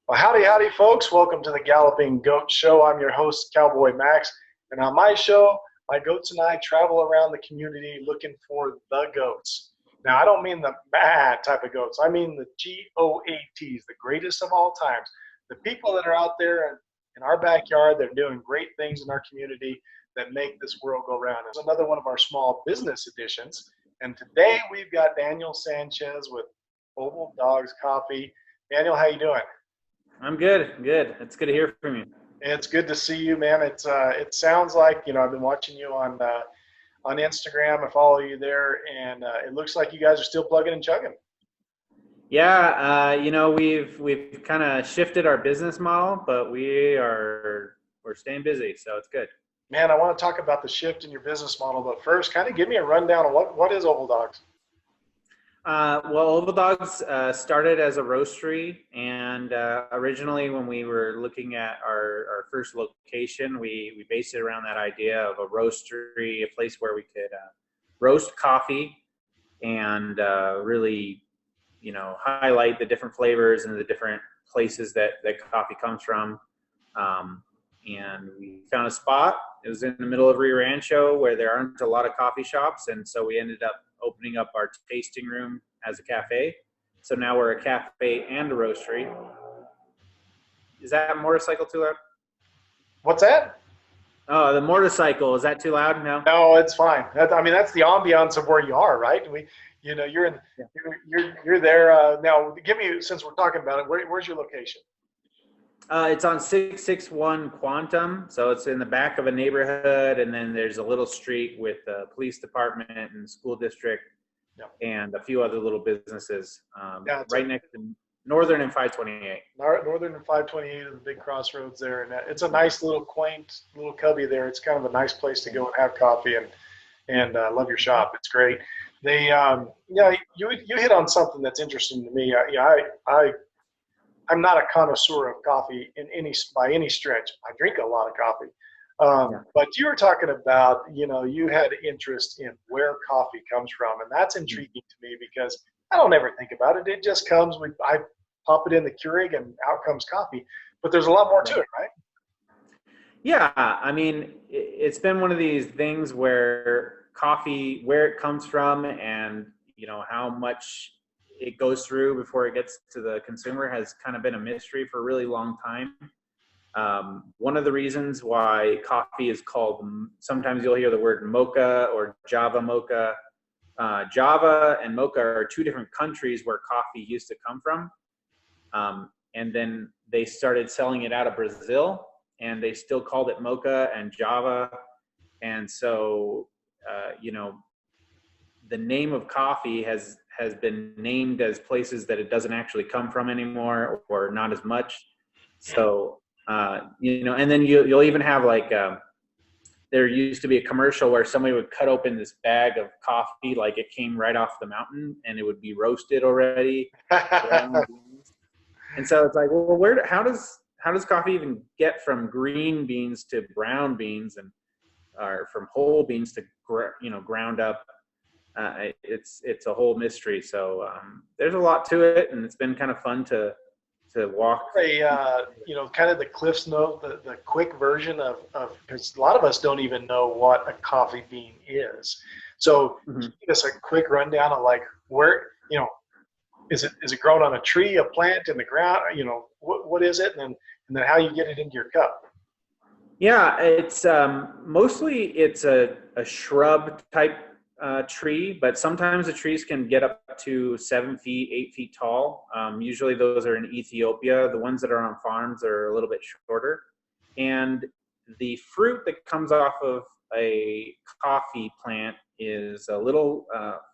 Well, howdy, howdy, folks. Welcome to the Galloping Goat Show. I'm your host, Cowboy Max. And on my show, my goats and I travel around the community looking for the goats. Now, I don't mean the bad type of goats. I mean the GOATs, the greatest of all times. The people that are out there in our backyard, they're doing great things in our community that make this world go round. It's another one of our small business editions. And today we've got Daniel Sanchez with Oval Dogs Coffee. Daniel, how you doing? I'm good. Good. It's good to hear from you. It's good to see you, man. It sounds like, I've been watching you on Instagram. I follow you there, and it looks like you guys are still plugging and chugging. Yeah, we've kind of shifted our business model, but we're staying busy, so it's good. Man, I want to talk about the shift in your business model, but first, kind of give me a rundown of what is Oval Dogs? Well, Oval Dogs started as a roastery, and originally when we were looking at our first location, we based it around that idea of a roastery, a place where we could roast coffee and really, highlight the different flavors and the different places that coffee comes from. And we found a spot. It was in the middle of Rio Rancho where there aren't a lot of coffee shops, and so we ended up opening up our tasting room as a cafe. So now we're a cafe and a roastery. Is that motorcycle too loud? What's that? Oh, the motorcycle. Is that too loud? No. No, it's fine. That's the ambiance of where you are, right? You're there now. Give me, since we're talking about it, where's your location? It's on 661 Quantum, so it's in the back of a neighborhood, and then there's a little street with the police department and school district, and a few other little businesses right next to Northern and 528. Northern and 528 are the big crossroads there, and it's a nice little quaint little cubby there. It's kind of a nice place to go and have coffee and love your shop. It's great. You hit on something that's interesting to me. I'm not a connoisseur of coffee by any stretch. I drink a lot of coffee. But you were talking about, you had interest in where coffee comes from. And that's intriguing to me because I don't ever think about it. It just comes, I pop it in the Keurig and out comes coffee. But there's a lot more to it, right? Yeah. I mean, it's been one of these things where coffee, where it comes from and, how much it goes through before it gets to the consumer has kind of been a mystery for a really long time. One of the reasons why coffee is called, sometimes you'll hear the word mocha or Java mocha. Java and mocha are two different countries where coffee used to come from. And then they started selling it out of Brazil, and they still called it mocha and Java. And so, the name of coffee has been named as places that it doesn't actually come from anymore, or not as much. So, and then you'll even have there used to be a commercial where somebody would cut open this bag of coffee, like it came right off the mountain and it would be roasted already. And so it's like, well, how does coffee even get from green beans to brown beans or from whole beans to, ground up? It's a whole mystery. So there's a lot to it, and it's been kind of fun to walk. Kind of the Cliff's Note, the quick version of because a lot of us don't even know what a coffee bean is. So give us a quick rundown of where, is it grown on a tree, a plant, in the ground? What is it, and then how you get it into your cup? Yeah, it's mostly it's a shrub type tree, but sometimes the trees can get up to 7 feet, 8 feet tall. Usually those are in Ethiopia. The ones that are on farms are a little bit shorter. And the fruit that comes off of a coffee plant is a little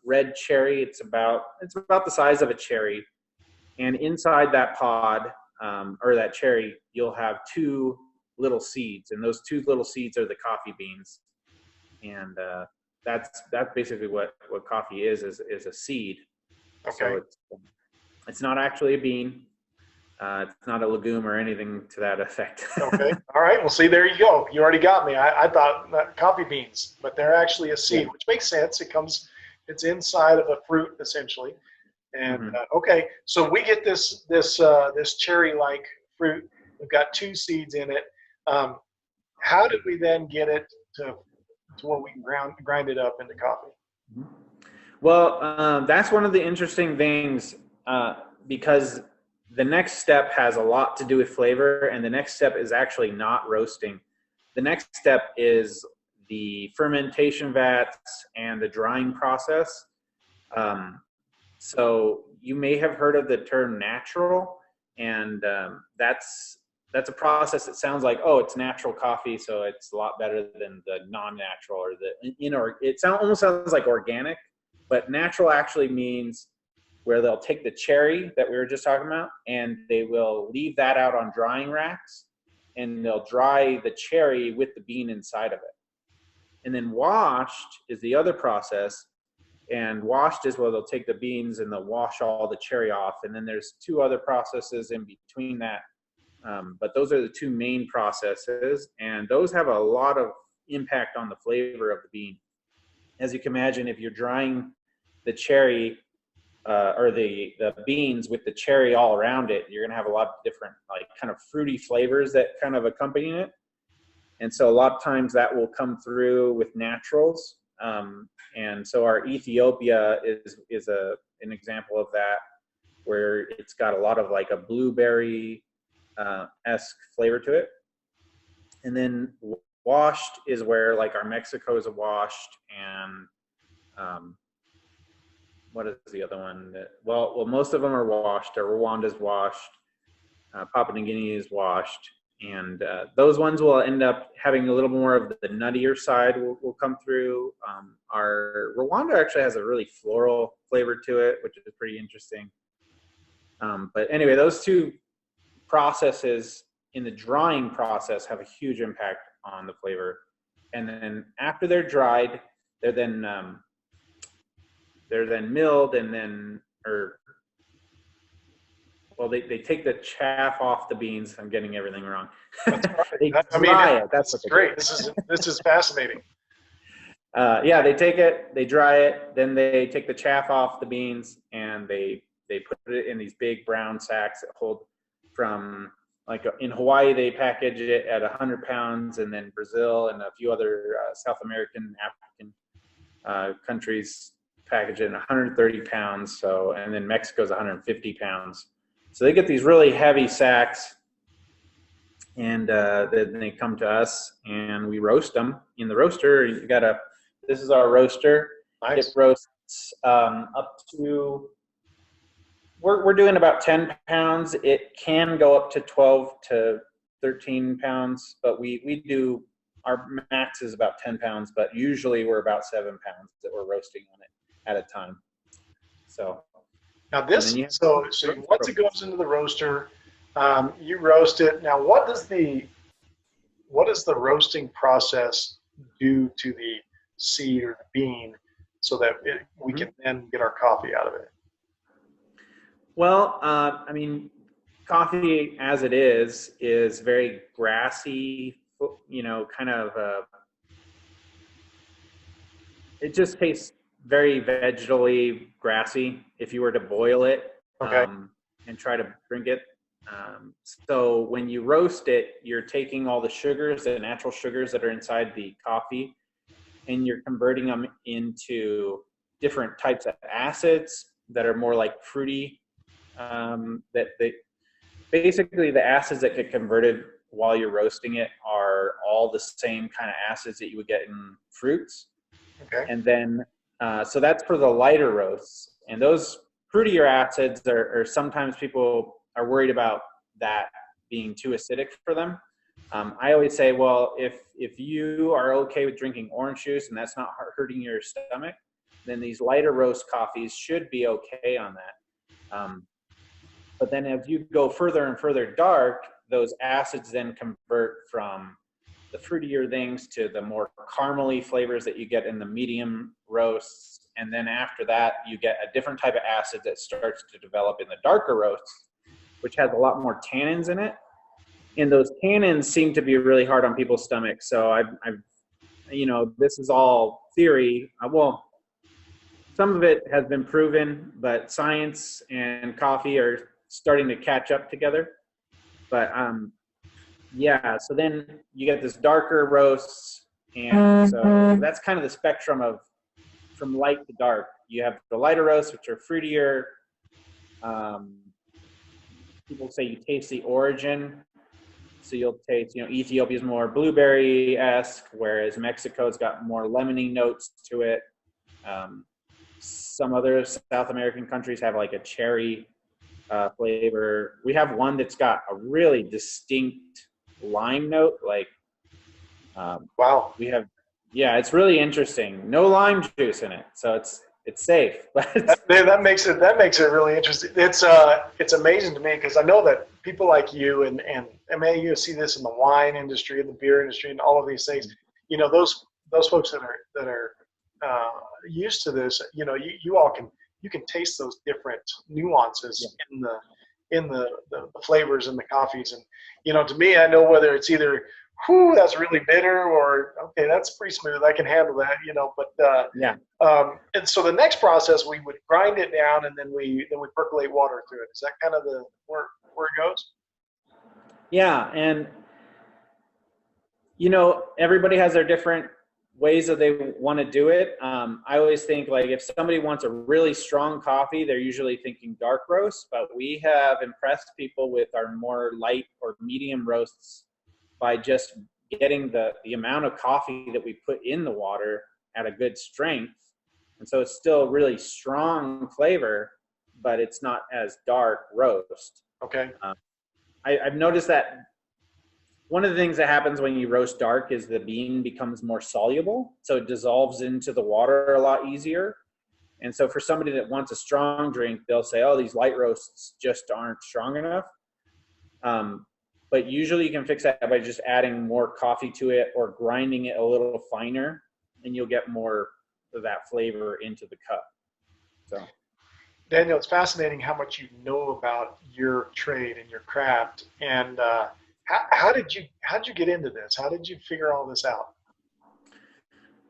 red cherry. It's about the size of a cherry. And inside that pod or that cherry, you'll have two little seeds, and those two little seeds are the coffee beans. And that's basically what coffee is a seed. Okay. So it's not actually a bean. It's not a legume or anything to that effect. Okay. All right. Well, see, there you go. You already got me. I thought coffee beans, but they're actually a seed, which makes sense. It's inside of a fruit essentially. And okay, so we get this cherry-like fruit. We've got 2 seeds in it. How did we then get it to where we can grind it up into coffee? Well, that's one of the interesting things because the next step has a lot to do with flavor, and the next step is actually not roasting. The next step is the fermentation vats and the drying process. So you may have heard of the term natural, and that's a process that sounds like, oh, it's natural coffee, so it's a lot better than the non-natural or it almost sounds like organic, but natural actually means where they'll take the cherry that we were just talking about and they will leave that out on drying racks and they'll dry the cherry with the bean inside of it. And then washed is the other process. And washed is where they'll take the beans and they'll wash all the cherry off. And then there's 2 other processes in between that. But those are the 2 main processes. And those have a lot of impact on the flavor of the bean. As you can imagine, if you're drying the cherry or the beans with the cherry all around it, you're going to have a lot of different like kind of fruity flavors that kind of accompany it. And so a lot of times that will come through with naturals. And so our Ethiopia is an example of that, where it's got a lot of like a blueberry esque flavor to it. And then washed is where like our Mexico is washed, and what is the other one? Well, most of them are washed. Our Rwanda's washed. Papua New Guinea is washed. And those ones will end up having a little more of the nuttier side will come through. Our Rwanda actually has a really floral flavor to it, which is pretty interesting. But anyway, those 2 processes in the drying process have a huge impact on the flavor. And then after they're dried, they're then milled and then, they take the chaff off the beans. I'm getting everything wrong. That's They right. dry it. That's great. This is fascinating. Yeah, they take it, they dry it, then they take the chaff off the beans, and they put it in these big brown sacks that hold from, like in Hawaii, they package it at 100 pounds, and then Brazil and a few other South American, African countries package it in 130 pounds. So, and then Mexico's 150 pounds. So they get these really heavy sacks, and then they come to us, and we roast them in the roaster. This is our roaster. Nice. It roasts up to, we're doing about 10 pounds. It can go up to 12 to 13 pounds, but our max is about 10 pounds, but usually we're about 7 pounds that we're roasting on it at a time. So. Now once it goes into the roaster, you roast it. Now, what does the roasting process do to the seed or the bean so that we can then get our coffee out of it? Well, coffee as it is very grassy, kind of, it just tastes very vegetally grassy if you were to boil it and try to drink it. So when you roast it, you're taking all the sugars, the natural sugars that are inside the coffee, and you're converting them into different types of acids that are more like fruity. Basically the acids that get converted while you're roasting it are all the same kind of acids that you would get in fruits. Okay. And then so that's for the lighter roasts, and those fruitier acids are sometimes people are worried about that being too acidic for them. I always say, well, if you are okay with drinking orange juice and that's not hurting your stomach, then these lighter roast coffees should be okay on that. But then as you go further and further dark, those acids then convert from the fruitier things to the more caramely flavors that you get in the medium roasts. And then after that, you get a different type of acid that starts to develop in the darker roasts, which has a lot more tannins in it. And those tannins seem to be really hard on people's stomachs. So I've this is all theory. Some of it has been proven, but science and coffee are starting to catch up together. But yeah, so then you get this darker roasts, and so that's kind of the spectrum of from light to dark. You have the lighter roasts, which are fruitier. People say you taste the origin. So you'll taste, Ethiopia's more blueberry-esque, whereas Mexico's got more lemony notes to it. Some other South American countries have like a cherry flavor. We have one that's got a really distinct lime note. Like, Wow. we have, yeah, it's really interesting. No lime juice in it, so it's safe. But That makes it really interesting. It's amazing to me because I know that people like you and I mean, you see this in the wine industry, in the beer industry, and all of these things. Those folks that are used to this. You can taste those different nuances in the flavors and the coffees. And to me, I know whether it's either that's really bitter, or okay, that's pretty smooth, I can handle that. But yeah. And so the next process, we would grind it down, and then we percolate water through it. Is that kind of where it goes? Yeah, and everybody has their different ways that they want to do it. I always think, like, if somebody wants a really strong coffee, they're usually thinking dark roast, but we have impressed people with our more light or medium roasts by just getting the amount of coffee that we put in the water at a good strength. And so it's still really strong flavor, but it's not as dark roast. Okay. I've noticed that one of the things that happens when you roast dark is the bean becomes more soluble. So it dissolves into the water a lot easier. And so for somebody that wants a strong drink, they'll say, oh, these light roasts just aren't strong enough. But usually you can fix that by just adding more coffee to it or grinding it a little finer, and you'll get more of that flavor into the cup. So, Daniel, it's fascinating how much you know about your trade and your craft. And how did you get into this? How did you figure all this out?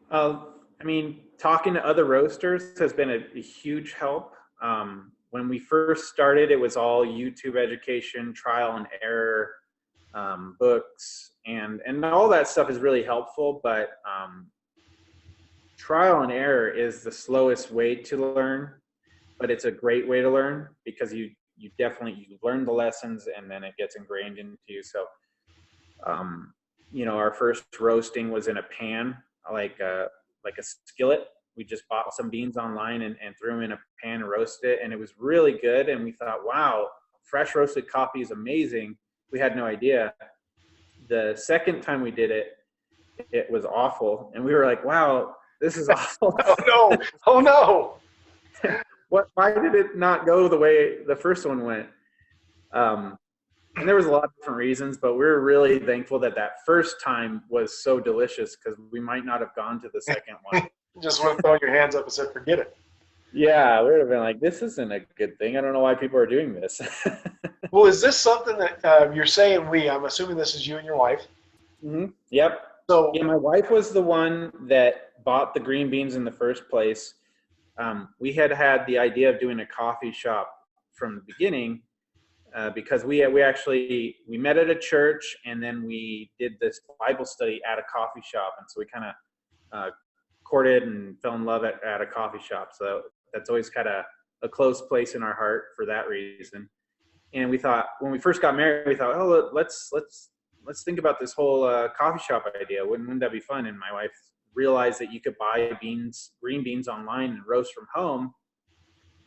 I mean, talking to other roasters has been a huge help. When we first started, it was all YouTube education, trial and error, books, and all that stuff is really helpful. But trial and error is the slowest way to learn, but it's a great way to learn because you learn the lessons and then it gets ingrained into you. So, our first roasting was in a pan, like a skillet. We just bought some beans online and threw them in a pan and roasted it, and it was really good. And we thought, wow, fresh roasted coffee is amazing. We had no idea. The second time we did it, it was awful, and we were like, wow, this is awful. Oh no. Why did it not go the way the first one went? And there was a lot of different reasons, but we were really thankful that first time was so delicious because we might not have gone to the second one. Just would have thrown your hands up and said, forget it. Yeah, we would have been like, this isn't a good thing. I don't know why people are doing this. Well, is this something that you're saying I'm assuming this is you and your wife? Mm-hmm. Yep. So yeah, my wife was the one that bought the green beans in the first place. We had the idea of doing a coffee shop from the beginning because we met at a church, and then we did this Bible study at a coffee shop. And so we kind of courted and fell in love at a coffee shop. So that's always kind of a close place in our heart for that reason. And we thought, when we first got married, we thought, oh, let's think about this whole coffee shop idea. Wouldn't that be fun? And my wife realized that you could buy green beans online and roast from home.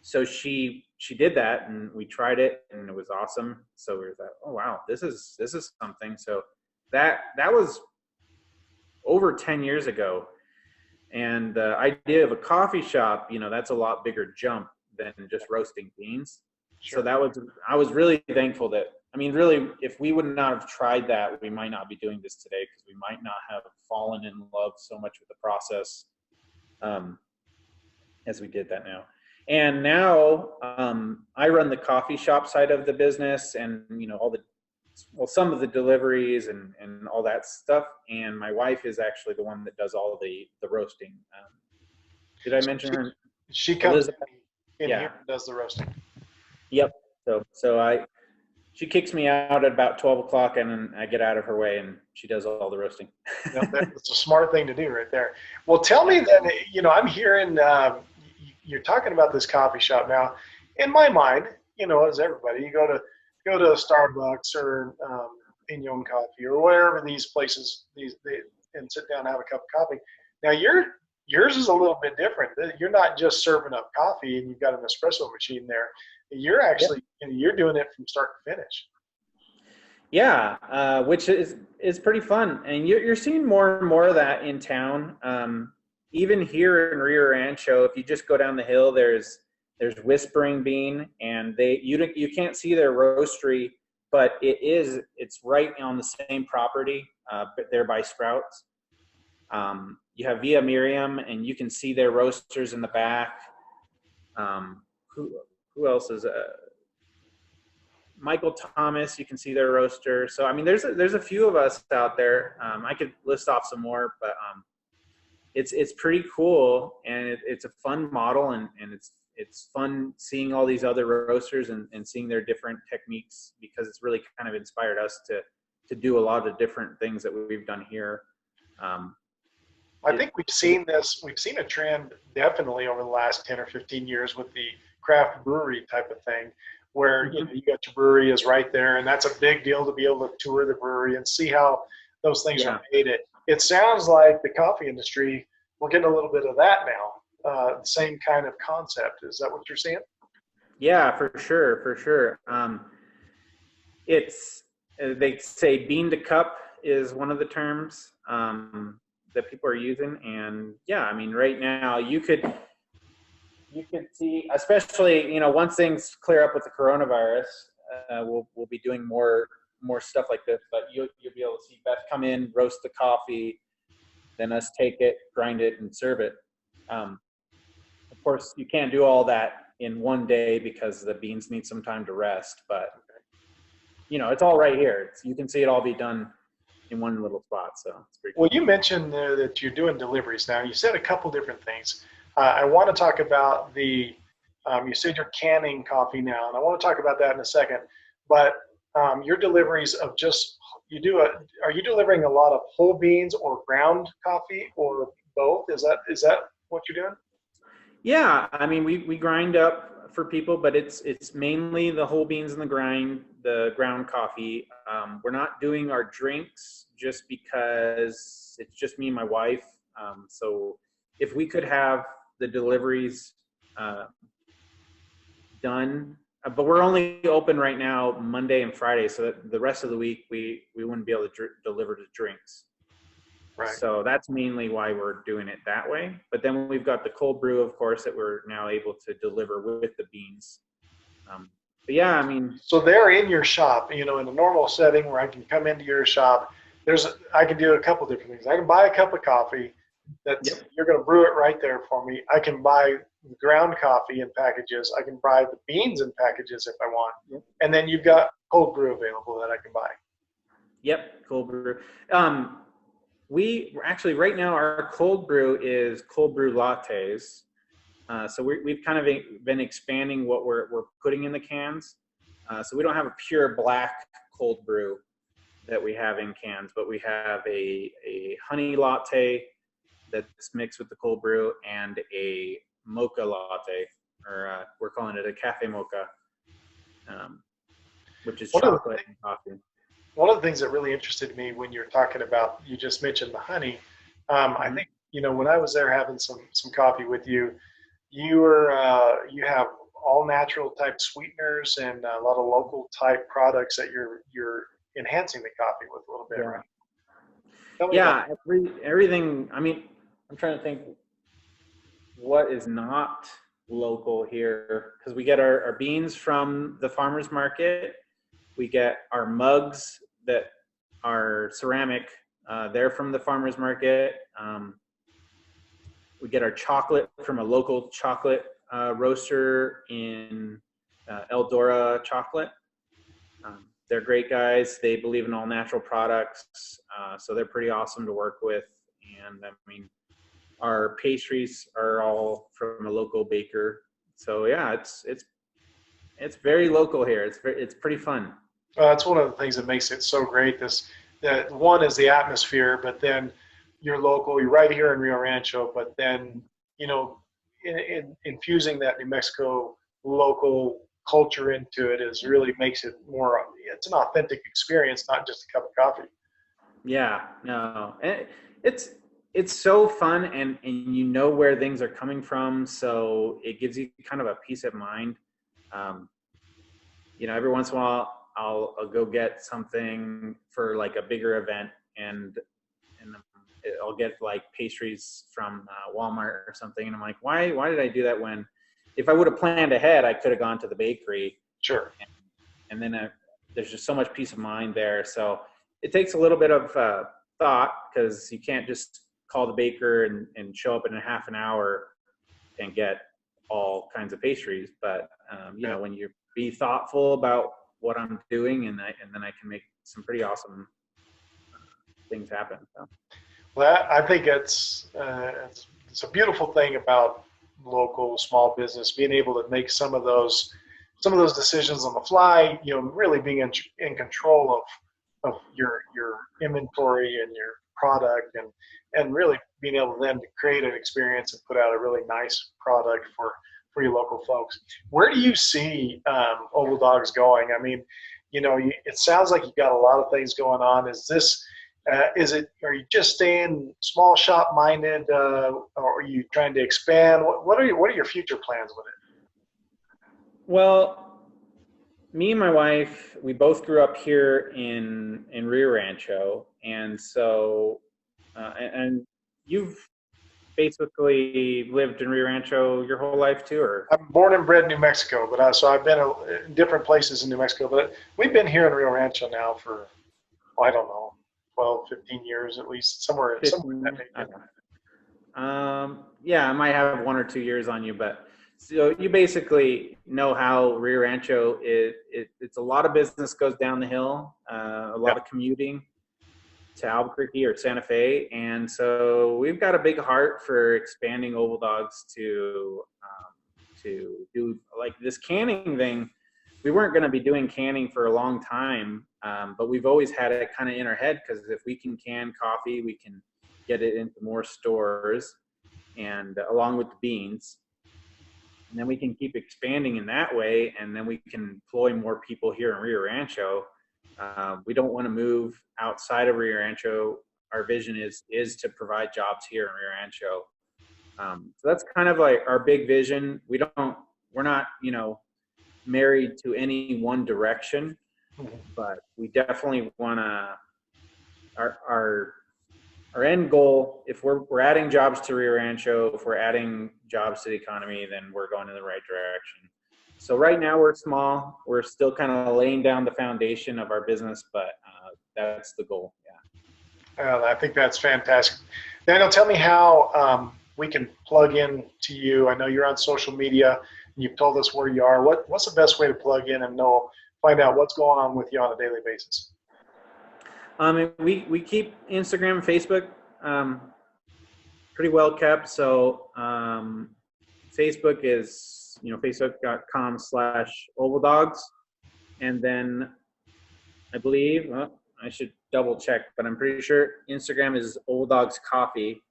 So she did that, and we tried it, and it was awesome. So we thought, oh wow, this is something. So that was over 10 years ago. And the idea of a coffee shop, that's a lot bigger jump than just roasting beans. Sure. So I was really thankful that, really, if we would not have tried that, we might not be doing this today, because we might not have fallen in love so much with the process as we did that now. And now I run the coffee shop side of the business, and some of the deliveries and all that stuff. And my wife is actually the one that does all of the roasting. Did I mention her? She comes in here and does the roasting. Yep. So She kicks me out at about 12 o'clock, and then I get out of her way, and she does all the roasting. That's a smart thing to do right there. Well, tell me then, I'm hearing you're talking about this coffee shop now. In my mind, as everybody, you go to Starbucks or Pinon Coffee or wherever these places and sit down and have a cup of coffee. Now yours is a little bit different. You're not just serving up coffee and you've got an espresso machine there. You're actually you're doing it from start to finish. Yeah, which is pretty fun, and you're seeing more and more of that in town. Even here in Rio Rancho, if you just go down the hill, there's Whispering Bean, and you can't see their roastery, but it's right on the same property, there by Sprouts. You have Via Miriam, and you can see their roasters in the back. Who else is Michael Thomas? You can see their roaster. So I mean, there's a few of us out there. I could list off some more, but it's pretty cool, and it's a fun model, and it's fun seeing all these other roasters and seeing their different techniques, because it's really kind of inspired us to do a lot of different things that we've done here. I think we've seen a trend definitely over the last 10 or 15 years with the craft brewery type of thing, where you got your brewery is right there, and that's a big deal to be able to tour the brewery and see how those things are made. It sounds like the coffee industry, we're getting a little bit of that now. Same kind of concept. Is that what you're seeing? Yeah, for sure. It's they say bean to cup is one of the terms that people are using, and yeah, I mean, right now you could see, especially once things clear up with the coronavirus, we'll be doing more stuff like this. But you'll be able to see Beth come in, roast the coffee, then us take it, grind it, and serve it. Of course, you can't do all that in one day because the beans need some time to rest. But it's all right here. You can see it all be done in one little spot. So it's pretty cool. Well, you mentioned that you're doing deliveries now. You said a couple different things. I want to talk about you said you're canning coffee now, and I want to talk about that in a second. But your deliveries of are you delivering a lot of whole beans or ground coffee or both? Is that what you're doing? Yeah, I mean, we grind up for people, but it's mainly the whole beans and the ground coffee. We're not doing our drinks just because it's just me and my wife. So if we could have the deliveries done, but we're only open right now Monday and Friday, so that the rest of the week we wouldn't be able to deliver the drinks. Right. So that's mainly why we're doing it that way. But then we've got the cold brew, of course, that we're now able to deliver with the beans. But yeah, I mean. So they're in your shop, in a normal setting where I can come into your shop. I can do a couple different things. I can buy a cup of coffee you're going to brew it right there for me. I can buy ground coffee in packages. I can buy the beans in packages if I want. Yep. And then you've got cold brew available that I can buy. Yep, cold brew. We actually, right now, our cold brew is cold brew lattes. So we've kind of been expanding what we're putting in the cans. So we don't have a pure black cold brew that we have in cans, but we have a honey latte that's mixed with the cold brew and a mocha latte, or we're calling it a cafe mocha, which is chocolate and coffee. One of the things that really interested me when you're talking about, you just mentioned the honey. I think, when I was there having some coffee with you, you have all natural type sweeteners and a lot of local type products that you're enhancing the coffee with a little bit, right? Yeah, everything. I mean, I'm trying to think what is not local here, because we get our beans from the farmer's market. We get our mugs that are ceramic. They're from the farmer's market. We get our chocolate from a local chocolate roaster in Eldora Chocolate. They're great guys. They believe in all natural products, so they're pretty awesome to work with. And I mean, our pastries are all from a local baker. So yeah, it's very local here. It's pretty fun. That's one of the things that makes it so great. That one is the atmosphere, but then you're local, you're right here in Rio Rancho, but then, you know, infusing that New Mexico local culture into it is really makes it more, it's an authentic experience, not just a cup of coffee. Yeah, no, it's it's so fun, and you know where things are coming from, so it gives you kind of a peace of mind. Um, every once in a while, I'll go get something for like a bigger event, and I'll get like pastries from Walmart or something, and I'm like, why did I do that when, if I would have planned ahead, I could have gone to the bakery, Sure. and then there's just so much peace of mind there. So it takes a little bit of thought, because you can't just call the baker and show up in a half an hour and get all kinds of pastries. But when you be thoughtful about what I'm doing, and then I can make some pretty awesome things happen. So. Well, I think it's a beautiful thing about local small business, being able to make some of those decisions on the fly. Really being in control of your inventory and your product, and really being able then to create an experience and put out a really nice product for your local folks. Where do you see Oval Dogs going? I mean, it sounds like you've got a lot of things going on. Are you just staying small shop minded, or are you trying to expand? What are your future plans with it? Well, me and my wife, we both grew up here in Rio Rancho, and so and you've basically lived in Rio Rancho your whole life too, or? I'm born and bred in New Mexico, but so I've been in different places in New Mexico, but we've been here in Rio Rancho now for, I don't know, 12, 15 years at least, somewhere in 15, that neighborhood. okay. Yeah, I might have 1 or 2 years on you, but so you basically know how Rio Rancho is. It's a lot of business goes down the hill, a lot of commuting to Albuquerque or Santa Fe, and so we've got a big heart for expanding Oval Dogs to do like this canning thing. We weren't going to be doing canning for a long time, but we've always had it kind of in our head, because if we can can coffee, we can get it into more stores, and along with the beans, and then we can keep expanding in that way, and then we can employ more people here in Rio Rancho. We don't want to move outside of Rio Rancho. Our vision is to provide jobs here in Rio Rancho. So that's kind of like our big vision. We're not, married to any one direction, but we definitely want to, our end goal, if we're adding jobs to Rio Rancho, if we're adding jobs to the economy, then we're going in the right direction. So right now we're small. We're still kind of laying down the foundation of our business, but that's the goal. Yeah. I think that's fantastic. Daniel, tell me how we can plug in to you. I know you're on social media, and you've told us where you are. What's the best way to plug in and find out what's going on with you on a daily basis? We keep Instagram and Facebook pretty well kept. So Facebook is, facebook.com/Oval Dogs. And then I believe, I should double check, but I'm pretty sure Instagram is Oval Dogs Coffee.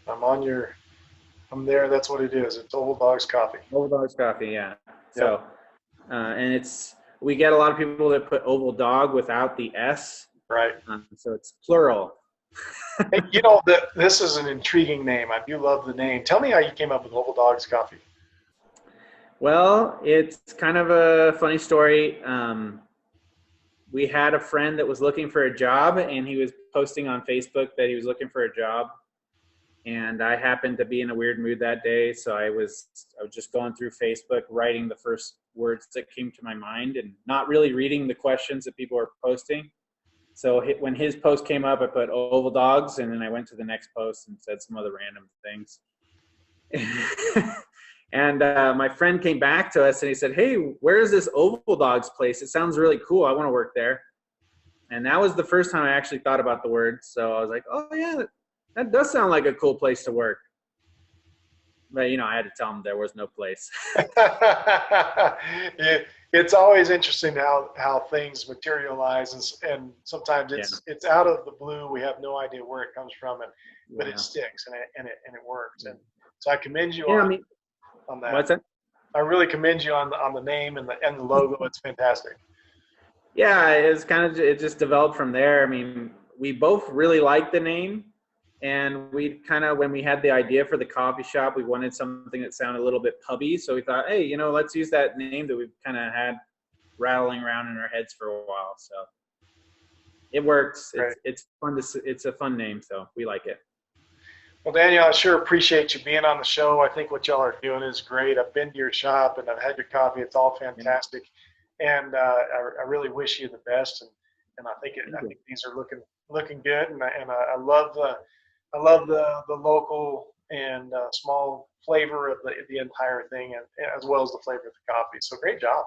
I'm there. That's what it is. It's Oval Dogs Coffee. Oval Dogs Coffee, yeah. So, and we get a lot of people that put Oval Dog without the S. Right. So it's plural. Hey, this is an intriguing name. I do love the name. Tell me how you came up with Oval Dogs Coffee. Well, it's kind of a funny story. We had a friend that was looking for a job, and he was posting on Facebook that he was looking for a job. And I happened to be in a weird mood that day, so I was just going through Facebook, writing the first words that came to my mind, and not really reading the questions that people were posting. So when his post came up, I put Oval Dogs, and then I went to the next post and said some other random things. And my friend came back to us, and he said, "Hey, where's this Oval Dogs place? It sounds really cool. I want to work there." And that was the first time I actually thought about the word. So I was like, "Oh yeah, that does sound like a cool place to work." But I had to tell him there was no place. It's always interesting how things materialize, and sometimes Yeah. it's out of the blue. We have no idea where it comes from, but it Yeah. sticks and it works. And so I commend you Yeah. I mean, on that. what's that? I really commend you on the name and the logo. It's fantastic. Yeah, it's kind of, it just developed from there. I mean, we both really liked the name, and we kind of, when we had the idea for the coffee shop, we wanted something that sounded a little bit pubby. So we thought, hey, let's use that name that we've kind of had rattling around in our heads for a while. So it works. Great. It's fun it's a fun name, so we like it. Well, Daniel, I sure appreciate you being on the show. I think what y'all are doing is great. I've been to your shop and I've had your coffee. It's all fantastic, and I really wish you the best. And I think these are looking good. And I love the local and small flavor of the entire thing, and as well as the flavor of the coffee. So great job.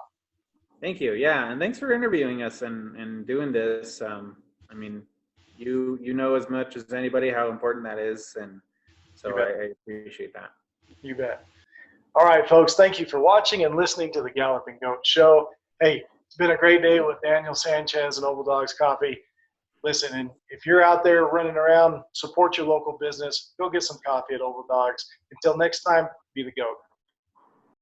Thank you. Yeah, and thanks for interviewing us and doing this. I mean, you know as much as anybody how important that is, and so I appreciate that. You bet. All right, folks, thank you for watching and listening to the Galloping Goat Show. Hey, it's been a great day with Daniel Sanchez and Oval Dogs Coffee. Listen, and if you're out there running around, support your local business. Go get some coffee at Oval Dogs. Until next time, be the goat.